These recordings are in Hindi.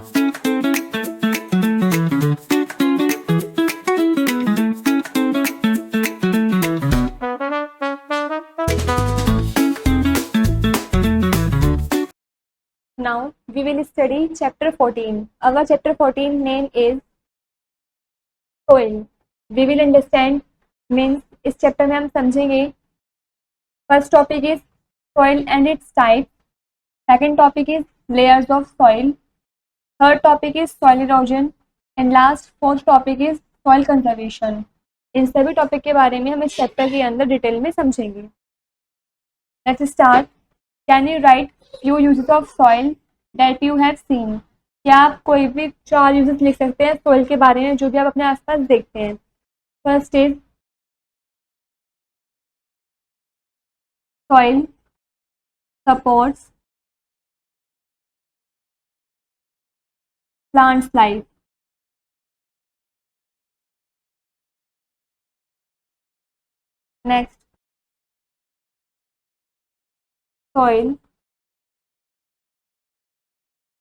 Now we will study chapter 14. Our chapter 14 name is soil. We will understand means इस चैप्टर में हम समझेंगे first topic is soil and its type, second topic is layers of soil, third topic is soil erosion and last fourth topic is soil conservation. इन सभी टॉपिक के बारे में हम इस चैप्टर के अंदर डिटेल में समझेंगे. Let's start. Can you right few uses of soil that you have seen? क्या आप कोई भी 4 यूजेस लिख सकते हैं सोइल के बारे में जो भी आप अपने आसपास देखते हैं. First is soil supports plants life. Next, soil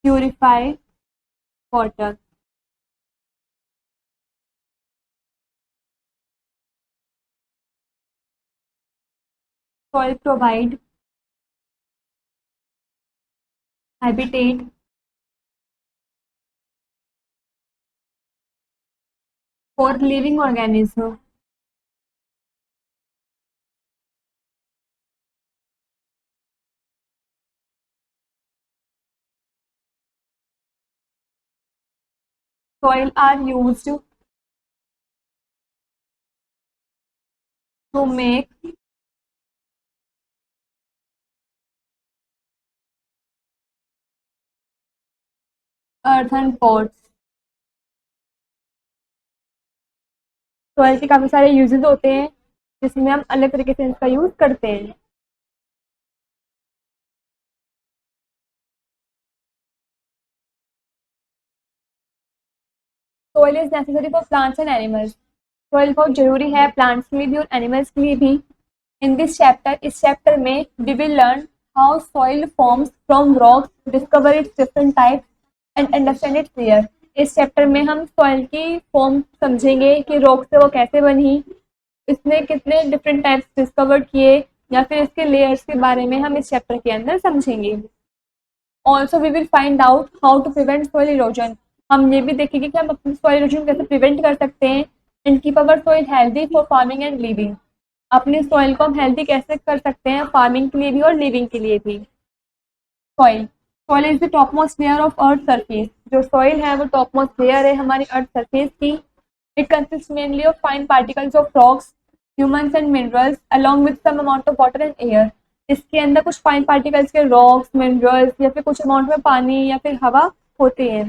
purify water. Soil provide habitat for living organisms. Soil are used to make earthen pots. Soil के काफी सारे यूजेस होते हैं जिसमें हम अलग तरीके से इसका यूज करते हैं. Soil is necessary for plants and animals. Soil बहुत जरूरी है प्लांट्स के लिए भी और एनिमल्स के लिए भी. इन दिस चैप्टर, इस चैप्टर में we will learn how soil forms from rocks, discover its different types and understand its layer. इस चैप्टर में हम सॉइल की फॉर्म समझेंगे कि रॉक से वो कैसे बनी, इसने कितने डिफरेंट टाइप्स डिस्कवर किए या फिर इसके लेयर्स के बारे में हम इस चैप्टर के अंदर समझेंगे. Also we will find out how to prevent soil erosion. हम ये भी देखेंगे कि हम अपनी सॉइल इरोजन कैसे प्रिवेंट कर सकते हैं and keep our soil healthy for farming and living. अपनी सॉइल को हम हेल्दी कैसे कर सकते हैं फार्मिंग के लिए भी और लिविंग के लिए भी. Soil soil is the topmost layer of earth surface. जो सॉइल है वो टॉप मोस्ट लेयर है हमारी अर्थ सरफेस की. It consist mainly of fine particles of rocks, humans and minerals along with some amount of water and air. इसके अंदर कुछ फाइन पार्टिकल्स के रॉक्स, मिनरल्स या फिर कुछ अमाउंट में पानी या फिर हवा होती है.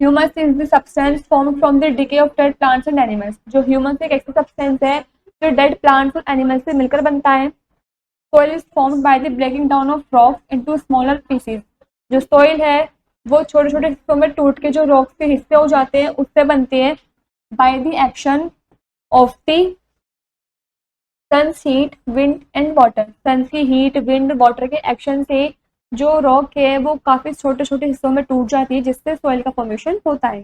Humus is the substance form from the decay of dead plants and animals. जो ह्यूमस एक ऐसा सब्सटेंस है जो डेड प्लांट्स और एनिमल्स से मिलकर बनता है. Soil is formed by the breaking down of rock into smaller pieces. जो सोइल है वो छोटे छोटे हिस्सों में टूट के जो रॉक्स के हिस्से हो जाते हैं उससे बनती है by the action of the sun's heat, wind and water. Sun's की हीट, विंड, वाटर के एक्शन से जो रॉक है वो काफी छोटे छोटे हिस्सों में टूट जाती है जिससे सॉइल का फॉर्मेशन होता है.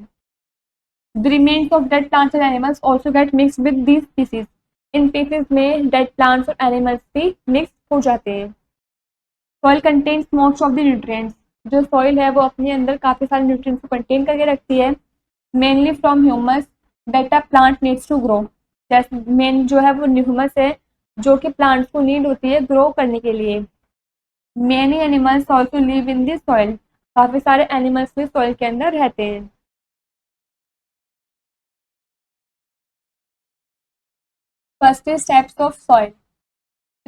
The remains of dead plants and animals also get mix with these pieces. In pieces में डेड प्लांट्स और एनिमल्स भी मिक्स हो जाते हैं. Soil contains most of the nutrients. जो सॉइल है वो अपने अंदर काफी सारे न्यूट्रिएंट्स को कंटेन करके रखती है. Mainly from humus that a plant needs to grow. जैसे मेन जो है वो ह्यूमस है जो कि प्लांट्स को नीड होती है ग्रो करने के लिए. Many animals also live in this soil. काफी सारे एनिमल्स भी सॉइल के अंदर रहते हैं. First is types of soil.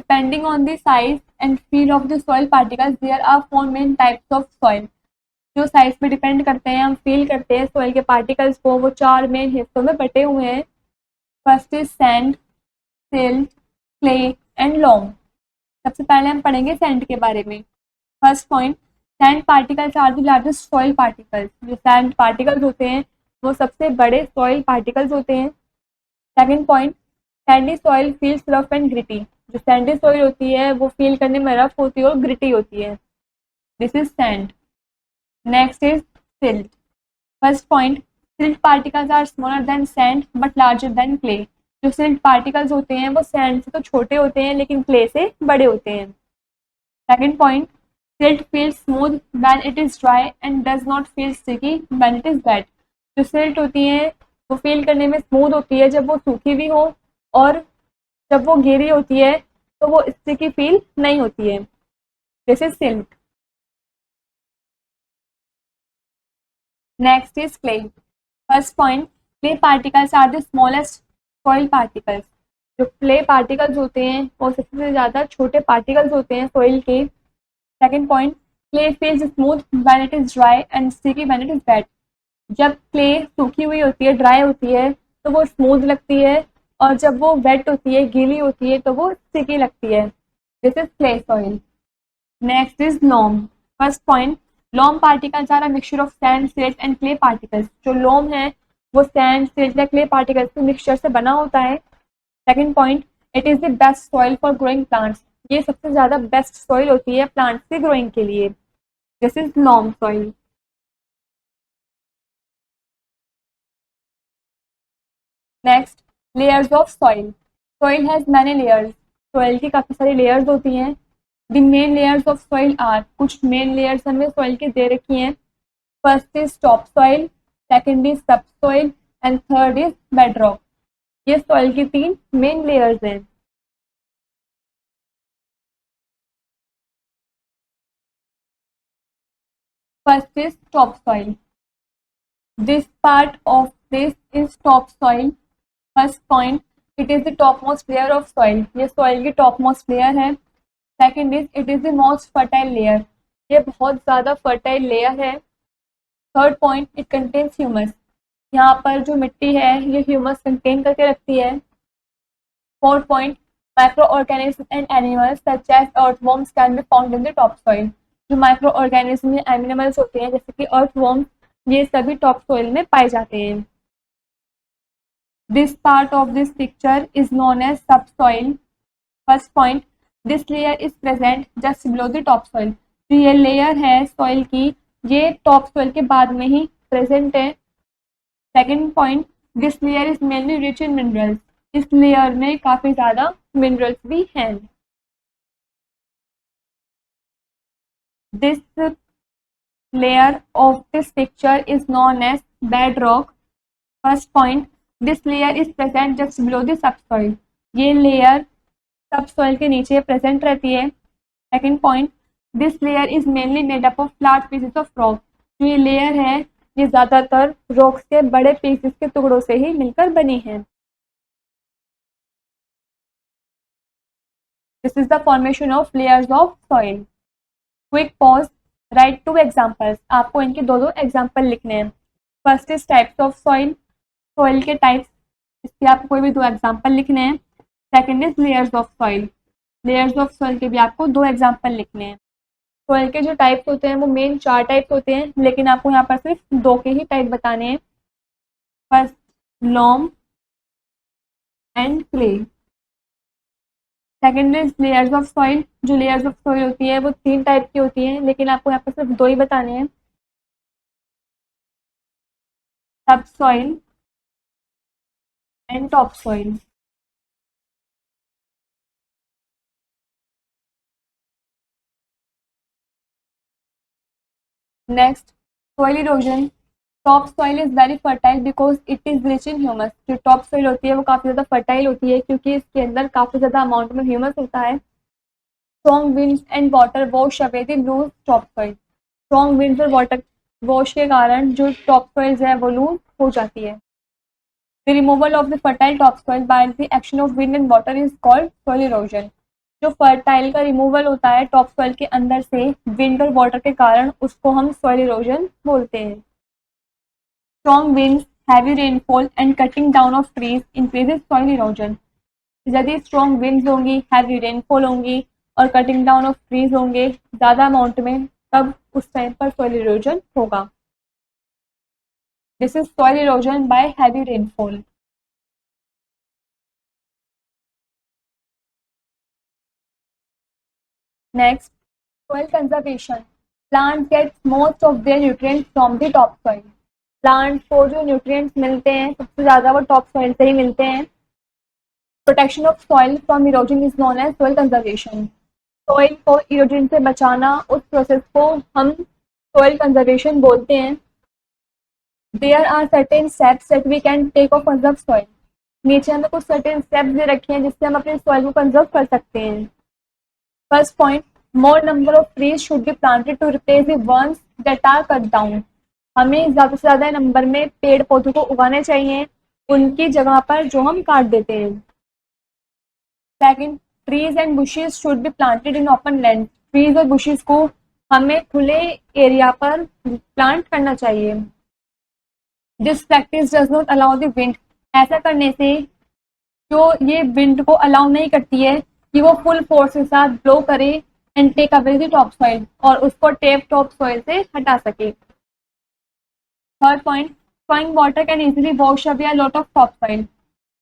Depending on the size and feel of the soil particles, there are 4 main types of soil. जो साइज पे डिपेंड करते हैं, हम फील करते हैं सॉइल के पार्टिकल्स को, वो 4 मेन हिस्सों में बटे हुए हैं. First is sand, silt, clay and loam. सबसे पहले हम पढ़ेंगे सैंड के बारे में. First point, sand particles are the largest soil particles. जो सैंड पार्टिकल्स होते हैं वो सबसे बड़े सॉइल पार्टिकल्स होते हैं. Second point, sandy soil feels rough and gritty. जो सैंडी सॉइल होती है वो फील करने में रफ होती है और ग्रिटी होती है. This is sand. Next is silt. First point, silt particles are smaller than sand but larger than clay. जो silt particles होते हैं वो sand से तो छोटे होते हैं लेकिन clay से बड़े होते हैं. Second point, silt feels smooth when it is dry and does not feel sticky when it is wet. जो silt होती है वो फील करने में स्मूथ होती है जब वो सूखी भी हो, और जब वो गीली होती है तो वो स्टिकी फील नहीं होती है. This is silt. Next is clay. First point, clay particles are the smallest soil particles. जो क्ले पार्टिकल्स होते हैं वो सबसे ज़्यादा छोटे पार्टिकल्स होते हैं सॉइल के. Second point, clay feels smooth when it is dry and sticky when it is wet. जब क्ले सूखी हुई होती है, ड्राई होती है, तो वो स्मूथ लगती है, और जब वो वेट होती है, गीली होती है, तो वो स्टिकी लगती है. This is clay soil. Next is loam. First point, loam particles are a mixture of sand, silt and clay particles. जो लोम है वो सैंड, सिल्ट या क्ले पार्टिकल्स के मिक्सचर से बना होता है. Second point, it is the best soil for growing plants. ये सबसे ज्यादा बेस्ट सॉइल होती है प्लांट्स की ग्रोइंग के लिए. This is loam soil. Next, layers of soil. Soil has many layers. Soil की काफी सारी लेयर्स होती हैं. The main layers of soil are, कुछ मेन लेयर्स हमें सॉइल की दे रखी हैं. First is top soil, second is sub soil and third is bedrock. ये सॉइल की 3 मेन लेयर्स हैं. First is top soil. This part of this is top soil. First point, it is the topmost layer of soil. ये सॉइल की टॉप मोस्ट लेयर है. Second is it is the most fertile layer. ये बहुत ज़्यादा फर्टाइल लेयर है. Third point, it contains humus. यहाँ पर जो मिट्टी है ये ह्यूमस कंटेन करके रखती है. Fourth point, microorganism and animals such as earthworms can be found in the top soil. जो माइक्रो ऑर्गेनिज्म या एनिमल्स होते हैं जैसे कि अर्थवॉर्म्स, ये सभी टॉप सॉइल में पाए जाते हैं. This part of this picture is known as sub soil. First point, this layer is present just below the top soil. जो ये लेयर है सॉइल की, ये टॉप सॉइल के बाद में ही प्रेजेंट है. Second point, this layer is mainly rich in minerals. इस लेयर में काफी ज्यादा मिनरल्स भी हैं. This layer of this picture is known as bedrock. First point, this layer is present just below the subsoil. ये लेयर सबसॉइल के नीचे प्रेजेंट रहती है. Second point, this layer is mainly made up of large pieces of rock. जो ये लेयर है ये ज्यादातर रॉक्स के बड़े पीसेस के टुकड़ों से ही मिलकर बनी है. This is the formation of layers of soil. Quick pause, right 2 examples. आपको इनके 2 एग्जाम्पल लिखने हैं. First is types of soil. Soil के टाइप्स, इसके आपको कोई भी 2 एग्जाम्पल लिखने हैं. Second is layers of soil. Layers of soil के भी आपको 2 एग्जाम्पल लिखने हैं. सॉइल के जो टाइप्स होते हैं वो मेन 4 टाइप्स होते हैं, लेकिन आपको यहाँ पर सिर्फ 2 के ही टाइप बताने हैं. First, Lomb and clay. Second is layers of soil. जो लेयर्स ऑफ सॉइल होती है वो 3 टाइप की होती हैं, लेकिन आपको यहाँ पर सिर्फ 2 ही बताने हैं. सब soil and top soil. Next, soil erosion. Top soil is very fertile because it is rich in humus. जो टॉप सॉइल होती है वो काफी ज्यादा फर्टाइल होती है क्योंकि इसके अंदर काफी ज्यादा अमाउंट में ह्यूमस होता है. Strong winds and water wash away the loose top soil. Strong winds और वाटर वॉश के कारण जो टॉप सॉइल है वो लूज हो जाती है. The removal of the fertile top soil by the action of wind and water is called soil erosion. जो फर्टाइल का रिमूवल होता है टॉप सॉइल के अंदर से विंड और वाटर के कारण, उसको हम सॉइल इरोजन बोलते हैं. Strong winds, heavy rainfall and cutting down of trees increases soil erosion. यदि स्ट्रॉन्ग विंड्स होंगी, हैवी रेनफॉल होंगी और कटिंग डाउन ऑफ ट्रीज होंगे ज़्यादा अमाउंट में, तब उस टाइम पर सॉइल इरोजन होगा. This is soil erosion by heavy rainfall. Next, soil conservation. Plant gets most of their nutrients from the top soil. Plant को जो न्यूट्रिएंट्स मिलते हैं सबसे ज़्यादा वो टॉप सॉइल से ही मिलते हैं। Protection of soil from erosion is known as soil conservation. Soil को इरोजन से बचाना, उस प्रोसेस को हम सॉइल कंजर्वेशन बोलते हैं। There are certain steps that we can take of conserve soil. नीचे हमें कुछ सर्टेन स्टेप्स दे रखे हैं जिससे हम अपने सॉइल को कंजर्व कर सकते हैं। First point, more number of trees should be planted to replace the ones that are cut down. हमें ज़्यादा से ज़्यादा नंबर में पेड़ पौधों को उगाने चाहिए उनकी जगह पर जो हम काट देते हैं। Second, trees and bushes should be planted in open land. Trees और बुशेस को हमें खुले एरिया पर प्लांट करना चाहिए। This practice does not allow the wind. ऐसा करने से जो ये विंड को अलाउ नहीं करती है कि वो फुल फोर्स के साथ ब्लो करे and take away the top soil और उसको टेप टॉप सॉइल से हटा सके। Third point, flowing water can easily wash away a lot of top soil.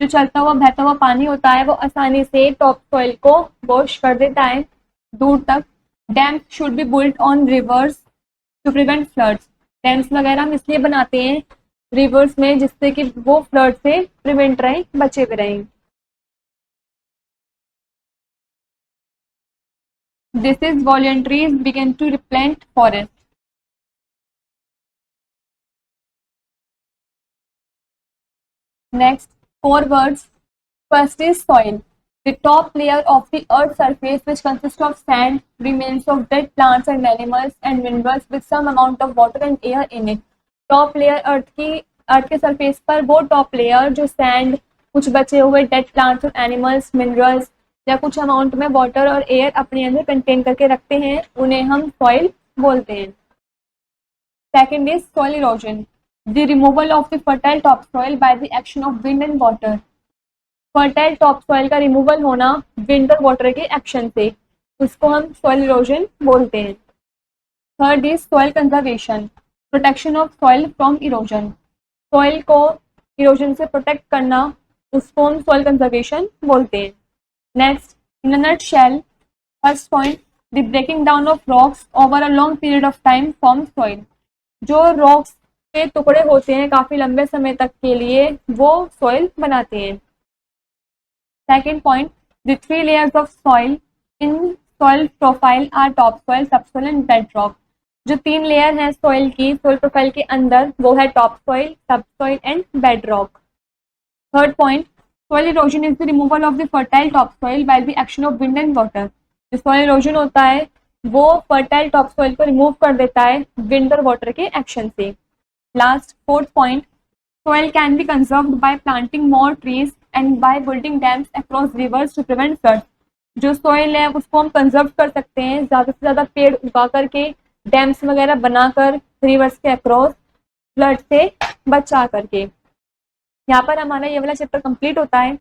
जो चलता हुआ बहता हुआ पानी होता है वो आसानी से टॉप सॉइल को वॉश कर देता है दूर तक। Dams should be built on rivers to prevent floods. Dams वगैरह हम इसलिए बनाते हैं रिवर्स में जिससे कि वो फ्लड से प्रिवेंट रहें, बचे हुए रहें। This is volunteers begin to replant forest. Next, four words. First is soil. The top layer of the earth's surface, which consists of sand, remains of dead plants and animals, and minerals with some amount of water and air in it. Top layer earth के सरफेस पर वो टॉप लेयर जो सैंड, कुछ बचे हुए डेड प्लांट्स और एनिमल्स, मिनरल्स या कुछ अमाउंट में वाटर और एयर अपने अंदर कंटेन करके रखते हैं, उन्हें हम सॉइल बोलते हैं। Second is soil erosion, the removal of the fertile topsoil by the action of wind and water. Fertile top soil का रिमूवल होना विंड और वाटर के एक्शन से, उसको हम सॉइल इरोजन बोलते हैं। Third is soil conservation, protection of soil from erosion. Soil को इरोजन से प्रोटेक्ट करना, उसको हम सॉइल कंजर्वेशन बोलते हैं। Next, in a nutshell, first point, the breaking down of rocks over a long period of time form soil. जो रॉक्स के टुकड़े होते हैं काफी लंबे समय तक के लिए वो सॉइल बनाते हैं। Second point, the three layers of soil in soil profile are top soil, subsoil and bed rock. जो तीन लेयर हैं सॉइल की सॉइल प्रोफाइल के अंदर वो है top soil, subsoil and bed rock. Third point, soil erosion is the removal of the fertile top soil by the action of wind and water. जो सॉइल इरोजन होता है वो फर्टाइल टॉप सॉइल को रिमूव कर देता है विंड और वाटर के एक्शन से। Last, fourth point, soil can be conserved by planting more trees and by building dams across rivers to prevent floods. जो soil है उसको हम कंजर्व कर सकते हैं ज़्यादा से ज़्यादा पेड़ उगा करके, डैम्स वगैरह बनाकर रिवर्स के अक्रॉस फ्लड से बचा करके। यहाँ पर हमारा ये वाला चैप्टर कंप्लीट होता है।